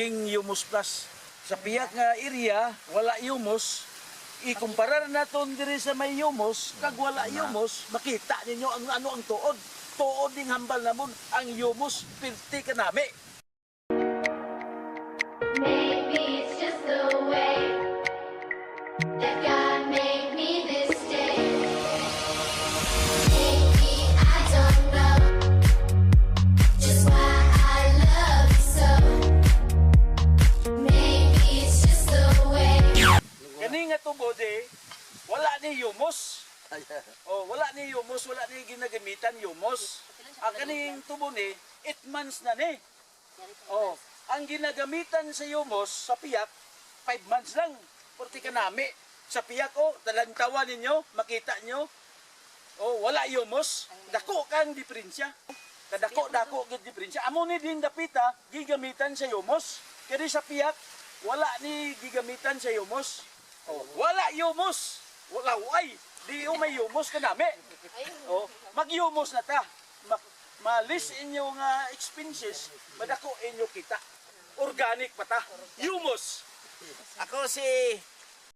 King Humus Plus. Sa piyak nga area, wala humus. Ikumparar naton diri sa may humus, kag wala humus, makita ninyo ang ano ang tuod. Tuod ding hambal namon ang humus, pirti kanami. Maybe it's just the way that God made me this day. Maybe I don't know just why I love you so. Maybe it's just the way. Kani nga tubod wala ni humus. Wala ni humus, wala ni ginagamitan humus. Kaning tubo ni 8 months na ni. Ang ginagamitan sa humus sa piyak 5 months lang. Porti kanami sa piyak talantawan ninyo, makita nyo. Wala humus, dako kang diferensya. Kadako-dako gid diferensya. Amo ni din dapita gigamitan sa humus. Kaya sa piyak wala ni gigamitan sa humus. Wala humus. Wala way. Di may humus kanami. Mag-humus na ta. Malis inyo nga expenses, madako inyo kita. Organic pa ta. Humus. Ako si